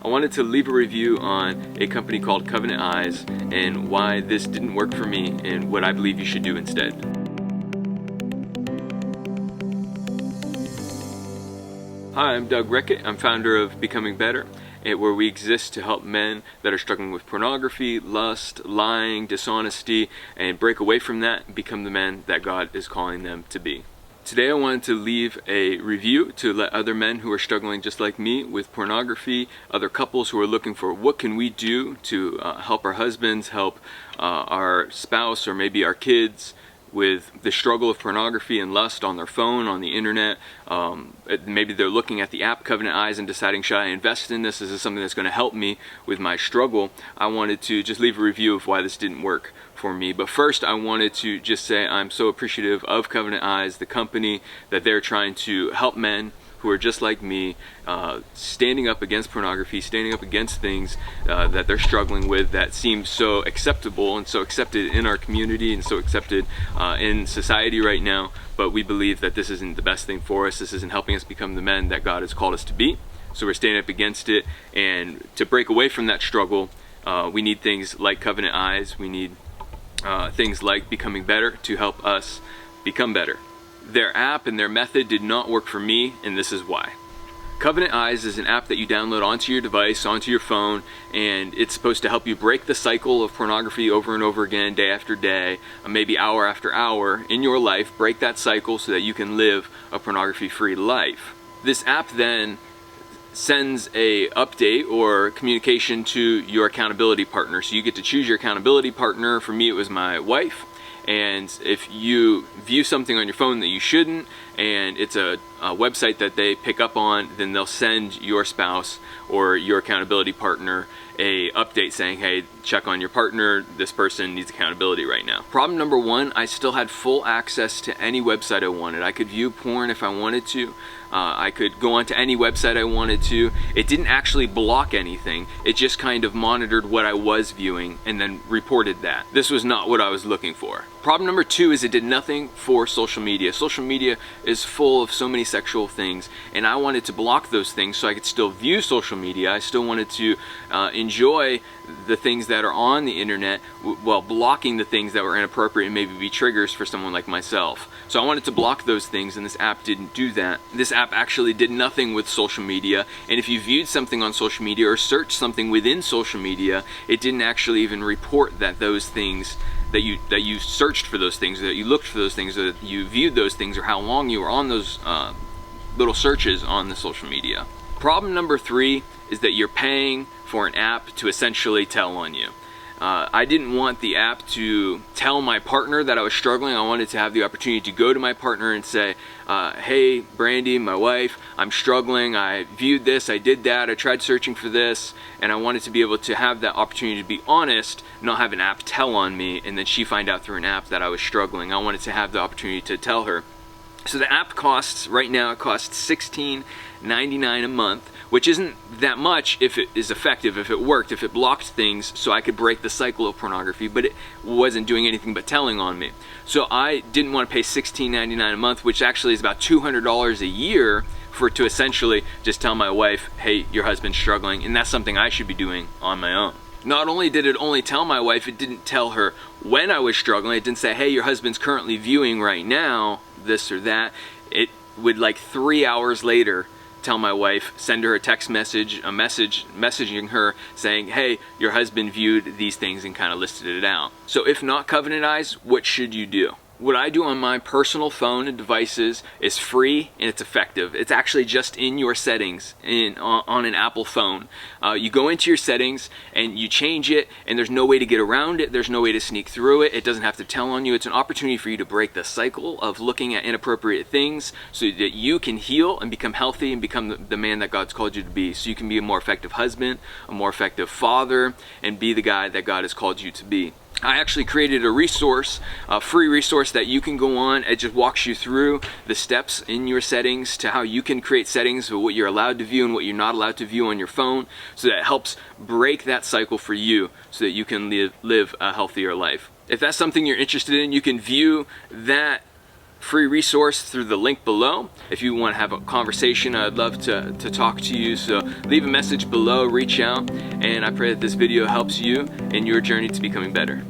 I wanted to leave a review on a company called Covenant Eyes and why this didn't work for me and what I believe you should do instead. Hi, I'm Doug Rickett. I'm founder of Becoming Better, where we exist to help men that are struggling with pornography, lust, lying, dishonesty, and break away from that and become the men that God is calling them to be. Today I wanted to leave a review to let other men who are struggling just like me with pornography, other couples who are looking for what can we do to help our husbands, help our spouse or maybe our kids with the struggle of pornography and lust on their phone, on the internet. Maybe they're looking at the app Covenant Eyes and deciding, should I invest in this? Is this something that's going to help me with my struggle? I wanted to just leave a review of why this didn't work for me. But first I wanted to just say I'm so appreciative of Covenant Eyes, the company, that they're trying to help men who are just like me, standing up against pornography, standing up against things that they're struggling with that seem so acceptable and so accepted in our community and so accepted in society right now. But we believe that this isn't the best thing for us. This isn't helping us become the men that God has called us to be. So we're standing up against it, and to break away from that struggle, we need things like Covenant Eyes. We need things like Becoming Better to help us become better. Their app and their method did not work for me, and this is why. Covenant Eyes is an app that you download onto your device, onto your phone, and it's supposed to help you break the cycle of pornography over and over again, day after day, maybe hour after hour in your life. Break that cycle so that you can live a pornography-free life. This app then sends a update or communication to your accountability partner. So you get to choose your accountability partner. For me, it was my wife. And if you view something on your phone that you shouldn't, and it's a website that they pick up on, then they'll send your spouse or your accountability partner a update saying, hey, check on your partner, this person needs accountability right now. Problem number one, I still had full access to any website I wanted. I could view porn if I wanted to. I could go onto any website I wanted to. It didn't actually block anything. It just kind of monitored what I was viewing and then reported that. This was not what I was looking for. Problem number two is it did nothing for social media. Social media is full of so many sexual things, and I wanted to block those things so I could still view social media. I still wanted to enjoy the things that are on the internet while blocking the things that were inappropriate and maybe be triggers for someone like myself. So I wanted to block those things, and this app didn't do that. This app actually did nothing with social media, and if you viewed something on social media or searched something within social media, it didn't actually even report that those things that you searched for those things, or that you looked for those things, or that you viewed those things, or how long you were on those little searches on the social media. Problem number three is that you're paying for an app to essentially tell on you. I didn't want the app to tell my partner that I was struggling. I wanted to have the opportunity to go to my partner and say, hey, Brandy, my wife, I'm struggling. I viewed this, I did that, I tried searching for this, and I wanted to be able to have that opportunity to be honest, not have an app tell on me, and then she find out through an app that I was struggling. I wanted to have the opportunity to tell her. So the app costs, right now, it costs $16.99 a month, which isn't that much if it is effective, if it worked, if it blocked things so I could break the cycle of pornography, but it wasn't doing anything but telling on me. So I didn't want to pay $16.99 a month, which actually is about $200 a year, to essentially just tell my wife, hey, your husband's struggling, and that's something I should be doing on my own. Not only did it only tell my wife, it didn't tell her when I was struggling. It didn't say, hey, your husband's currently viewing right now, this or that. It would, like 3 hours later, tell my wife, send her a text message, messaging her saying, hey, your husband viewed these things, and kind of listed it out. So if not Covenant Eyes, what should you do? What I do on my personal phone and devices is free and it's effective. It's actually just in your settings on an Apple phone. You go into your settings and you change it, and there's no way to get around it. There's no way to sneak through it. It doesn't have to tell on you. It's an opportunity for you to break the cycle of looking at inappropriate things so that you can heal and become healthy and become the man that God's called you to be. So you can be a more effective husband, a more effective father, and be the guy that God has called you to be. I actually created a resource, a free resource that you can go on. It just walks you through the steps in your settings to how you can create settings for what you're allowed to view and what you're not allowed to view on your phone, so that it helps break that cycle for you so that you can live a healthier life. If that's something you're interested in, you can view that free resource through the link below. If you want to have a conversation, I'd love to talk to you. So leave a message below, reach out, and I pray that this video helps you in your journey to becoming better.